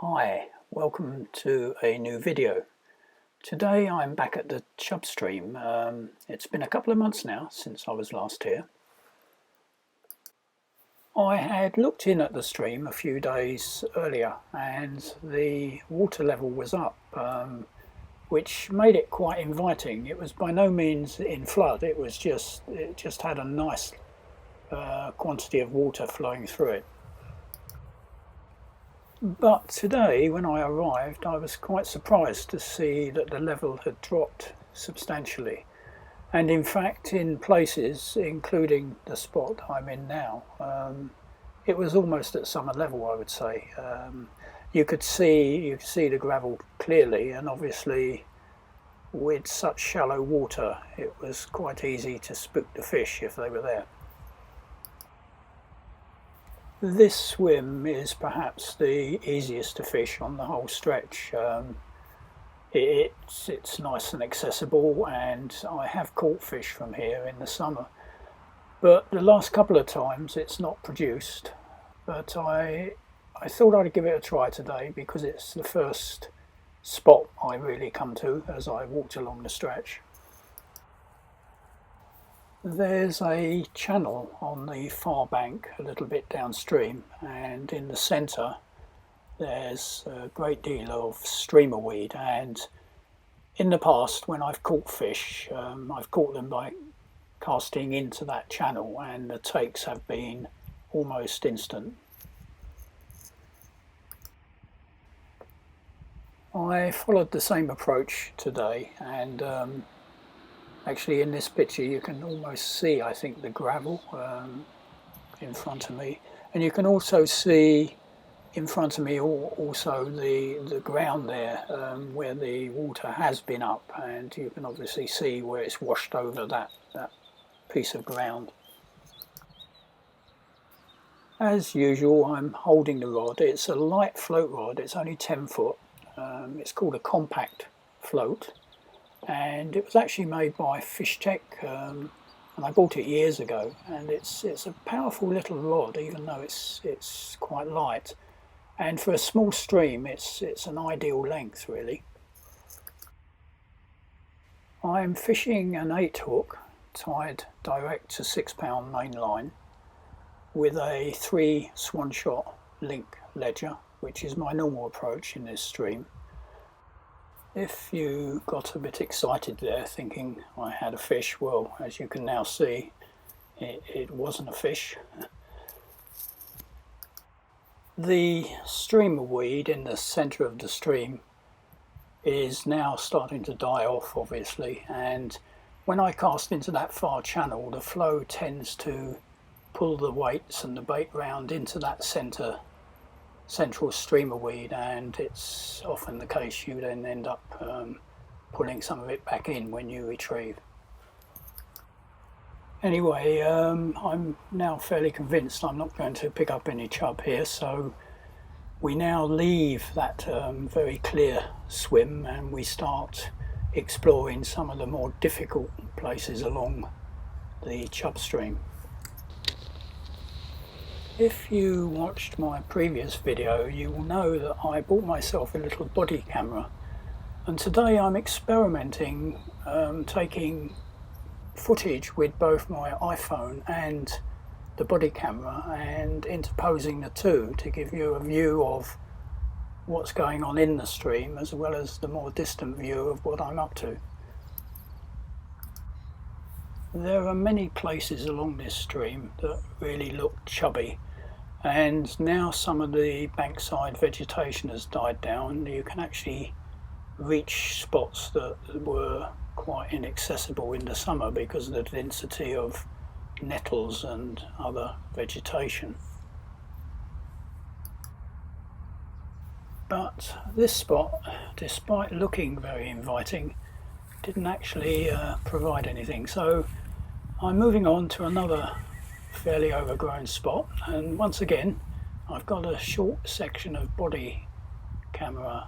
Hi, welcome to a new video. Today I'm back at the Chubb stream. It's been a couple of months now since I was last here. I had looked in at the stream a few days earlier and the water level was up, which made it quite inviting. It was by no means in flood, it just had a nice quantity of water flowing through it. But today, when I arrived, I was quite surprised to see that the level had dropped substantially. And in fact, in places, including the spot I'm in now, it was almost at summer level, I would say. You could see the gravel clearly, and obviously with such shallow water, it was quite easy to spook the fish if they were there. This swim is perhaps the easiest to fish on the whole stretch. It's nice and accessible, and I have caught fish from here in the summer. But the last couple of times it's not produced. But I thought I'd give it a try today because it's the first spot I really come to as I walked along the stretch. There's a channel on the far bank a little bit downstream, and in the centre there's a great deal of streamer weed, and in the past when I've caught fish, I've caught them by casting into that channel, and the takes have been almost instant. I followed the same approach today, and actually in this picture you can almost see, I think, the gravel in front of me, and you can also see in front of me also the ground there where the water has been up, and you can obviously see where it's washed over that piece of ground. As usual, I'm holding the rod. It's a light float rod, it's only 10 foot. It's called a compact float, and it was actually made by Fish Tech, and I bought it years ago, and it's a powerful little rod even though it's quite light, and for a small stream it's an ideal length really. I'm fishing an 8 hook tied direct to 6-pound main line with a 3 swan shot link ledger, which is my normal approach in this stream. If you got a bit excited there thinking I had a fish, well, as you can now see, it wasn't a fish. The streamer weed in the centre of the stream is now starting to die off, obviously, and when I cast into that far channel, the flow tends to pull the weights and the bait round into that central streamer weed, and it's often the case you then end up pulling some of it back in when you retrieve. Anyway, I'm now fairly convinced I'm not going to pick up any chub here, so we now leave that very clear swim and we start exploring some of the more difficult places along the chub stream. If you watched my previous video, you will know that I bought myself a little body camera, and today I'm experimenting taking footage with both my iPhone and the body camera and interposing the two to give you a view of what's going on in the stream as well as the more distant view of what I'm up to. There are many places along this stream that really look chubby, and now some of the bankside vegetation has died down. You can actually reach spots that were quite inaccessible in the summer because of the density of nettles and other vegetation. But this spot, despite looking very inviting, didn't actually provide anything, so I'm moving on to another fairly overgrown spot, and once again I've got a short section of body camera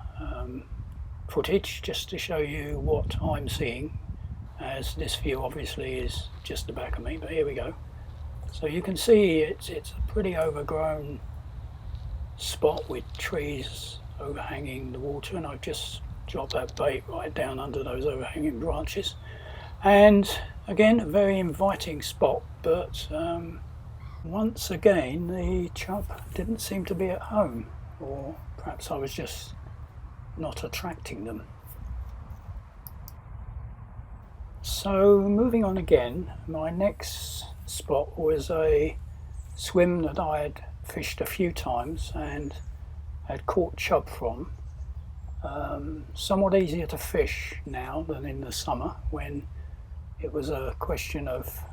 footage just to show you what I'm seeing, as this view obviously is just the back of me, but here we go. So you can see it's a pretty overgrown spot with trees overhanging the water, and I've just dropped that bait right down under those overhanging branches. And again, a very inviting spot, but once again the chub didn't seem to be at home, or perhaps I was just not attracting them. So moving on again, my next spot was a swim that I had fished a few times and had caught chub from. Somewhat easier to fish now than in the summer, when it was a question of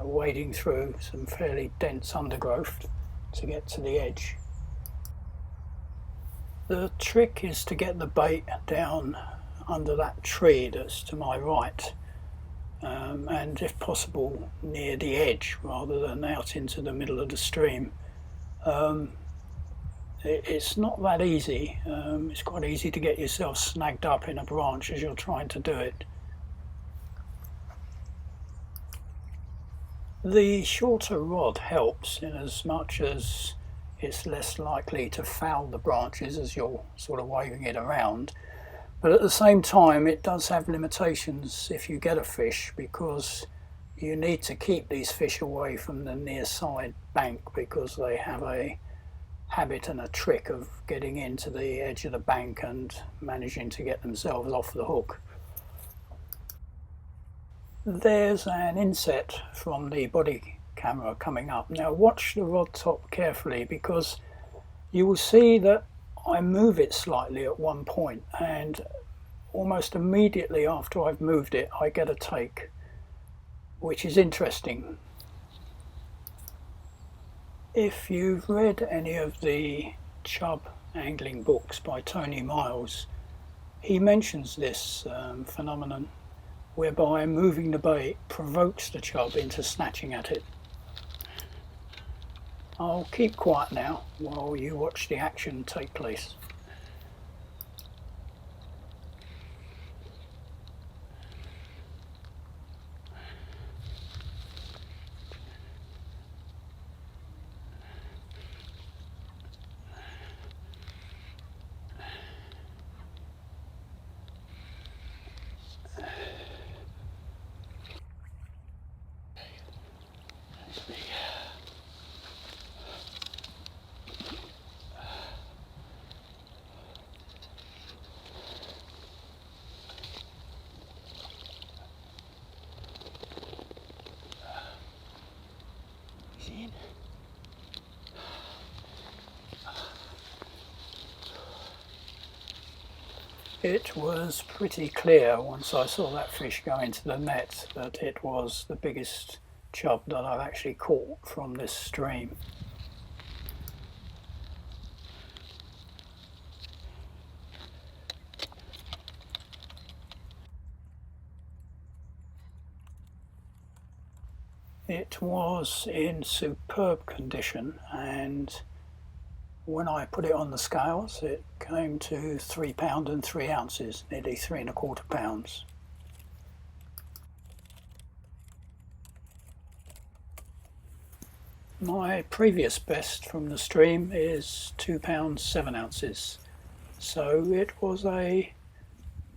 wading through some fairly dense undergrowth to get to the edge. The trick is to get the bait down under that tree that's to my right, and if possible near the edge rather than out into the middle of the stream. It's not that easy. It's quite easy to get yourself snagged up in a branch as you're trying to do it. The shorter rod helps in as much as it's less likely to foul the branches as you're sort of waving it around. But at the same time, it does have limitations if you get a fish, because you need to keep these fish away from the near side bank, because they have a habit and a trick of getting into the edge of the bank and managing to get themselves off the hook. There's an inset from the body camera coming up. Now watch the rod top carefully, because you will see that I move it slightly at one point, and almost immediately after I've moved it I get a take, which is interesting. If you've read any of the chub angling books by Tony Miles, he mentions this phenomenon whereby moving the bait provokes the chub into snatching at it. I'll keep quiet now while you watch the action take place. It was pretty clear once I saw that fish go into the net that it was the biggest chub that I've actually caught from this stream. It was in superb condition, and when I put it on the scales it came to £3 and 3 ounces, nearly 3¼ pounds. My previous best from the stream is £2 7 ounces, so it was a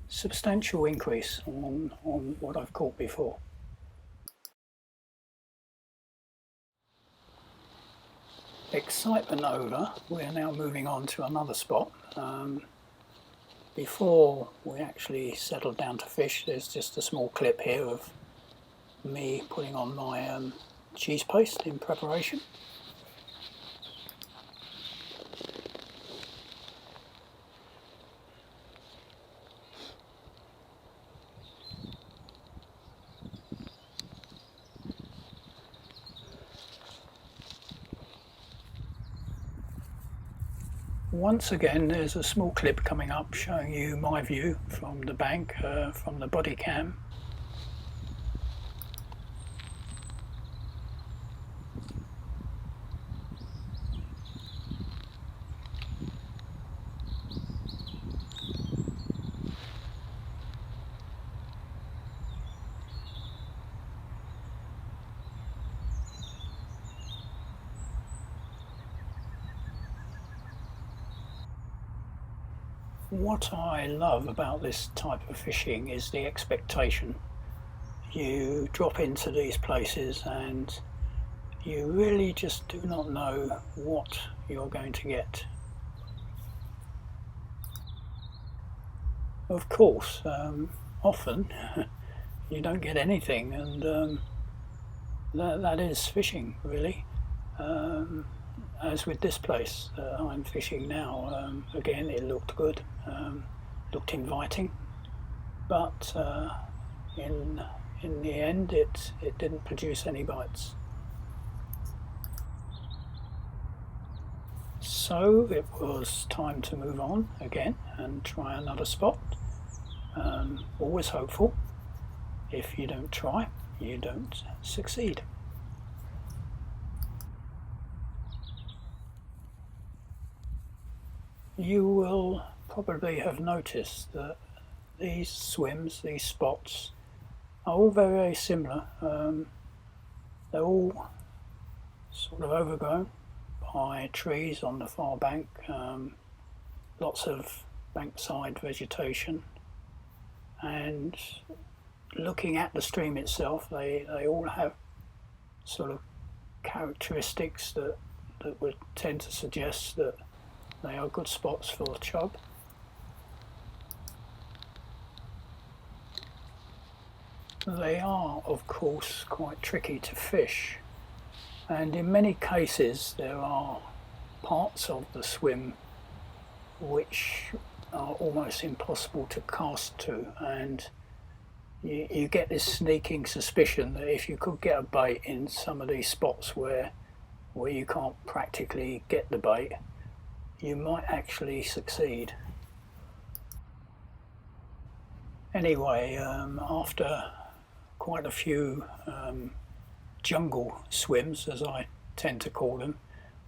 substantial increase on what I've caught before. Excitement over, we're now moving on to another spot. Before we actually settled down to fish, there's just a small clip here of me putting on my cheese paste in preparation. Once again, there's a small clip coming up showing you my view from the bank, from the body cam. What I love about this type of fishing is the expectation. You drop into these places and you really just do not know what you're going to get. Of course, often you don't get anything, and that is fishing, really. Um, as with this place that I'm fishing now, again, it looked good, looked inviting, but in in the end, it didn't produce any bites. So it was time to move on again and try another spot. Always hopeful. If you don't try, you don't succeed. You will probably have noticed that these swims, these spots, are all very, very similar. They're all sort of overgrown by trees on the far bank, lots of bankside vegetation, and looking at the stream itself, they all have sort of characteristics that would tend to suggest that they are good spots for chub. They are, of course, quite tricky to fish, and in many cases there are parts of the swim which are almost impossible to cast to, and you get this sneaking suspicion that if you could get a bait in some of these spots where you can't practically get the bait, you might actually succeed. Anyway, after quite a few jungle swims, as I tend to call them,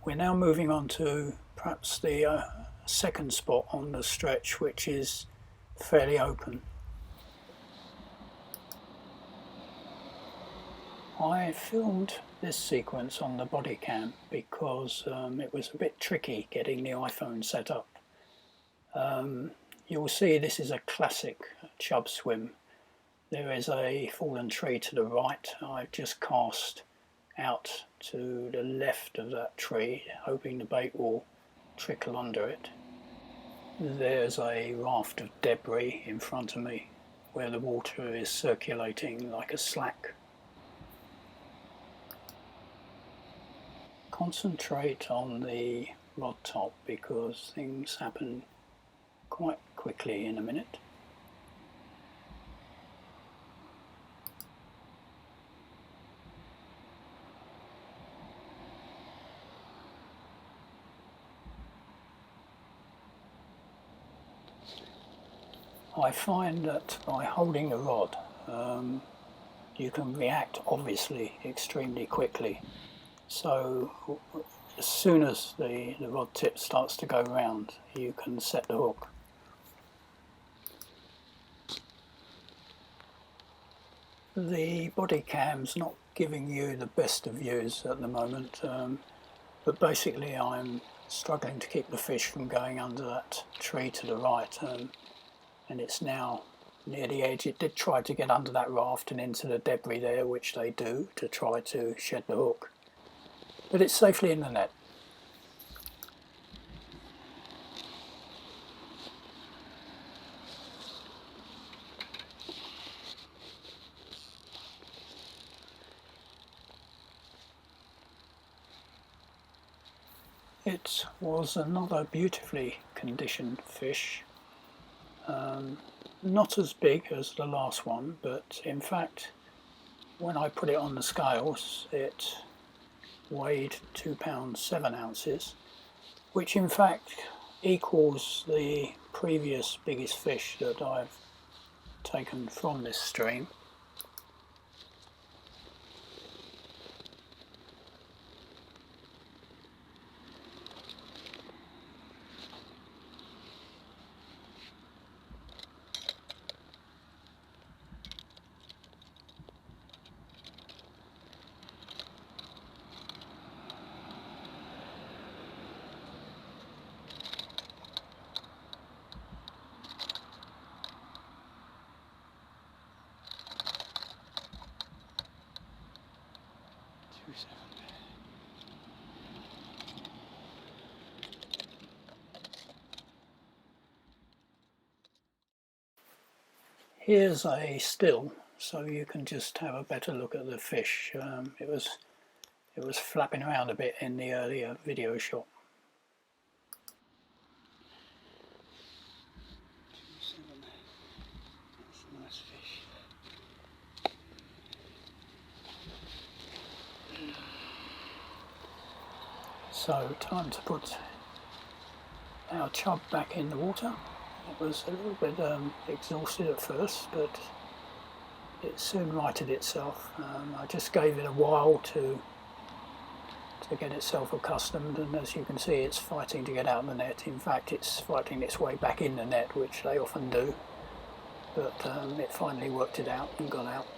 we're now moving on to perhaps the second spot on the stretch, which is fairly open. I filmed this sequence on the body cam because it was a bit tricky getting the iPhone set up. You'll see this is a classic chub swim. There is a fallen tree to the right. I've just cast out to the left of that tree, hoping the bait will trickle under it. There's a raft of debris in front of me where the water is circulating like a slack. Concentrate on the rod top because things happen quite quickly in a minute. I find that by holding the rod, you can react obviously extremely quickly. So as soon as the rod tip starts to go round, you can set the hook. The body cam's not giving you the best of views at the moment, but basically I'm struggling to keep the fish from going under that tree to the right, and it's now near the edge. It did try to get under that raft and into the debris there, which they do to try to shed the hook, but it's safely in the net. It was another beautifully conditioned fish, not as big as the last one, but in fact when I put it on the scales it weighed £2 7 ounces, which in fact equals the previous biggest fish that I've taken from this stream. Here's a still, so you can just have a better look at the fish. It was flapping around a bit in the earlier video shot. That's a nice fish. So time to put our chub back in the water. It was a little bit exhausted at first, but it soon righted itself. I just gave it a while to get itself accustomed, and as you can see, it's fighting to get out of the net. In fact, it's fighting its way back in the net, which they often do, but it finally worked it out and got out.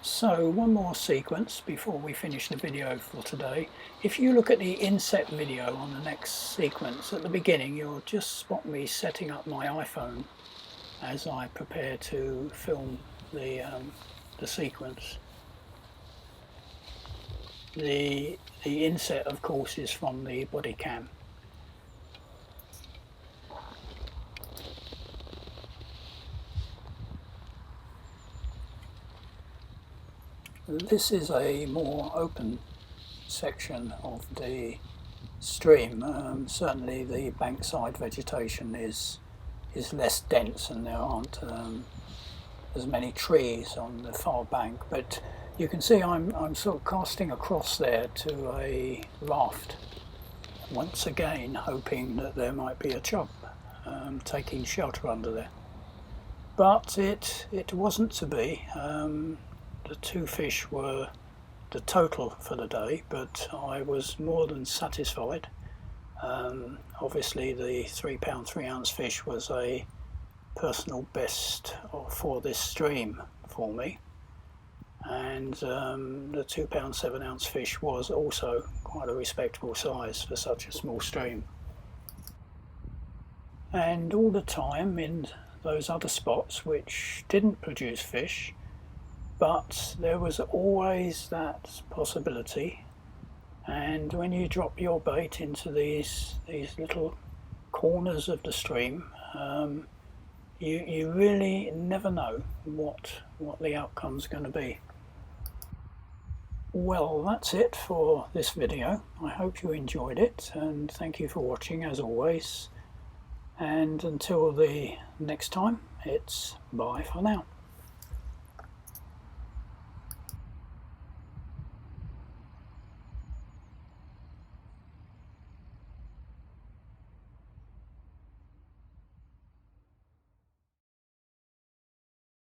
So one more sequence before we finish the video for today. If you look at the inset video on the next sequence, at the beginning you'll just spot me setting up my iPhone as I prepare to film the sequence. The inset, of course, is from the body cam. This is a more open section of the stream. Certainly the bankside vegetation is less dense, and there aren't as many trees on the far bank, but you can see I'm sort of casting across there to a raft, once again hoping that there might be a chub taking shelter under there. But it wasn't to be. The two fish were the total for the day, but I was more than satisfied. Obviously the 3 pound 3 ounce fish was a personal best for this stream for me, and the 2 pound 7 ounce fish was also quite a respectable size for such a small stream. And all the time in those other spots which didn't produce fish, but there was always that possibility. And when you drop your bait into these little corners of the stream, you really never know what the outcome's going to be. Well, that's it for this video. I hope you enjoyed it, and thank you for watching as always. And until the next time, it's bye for now.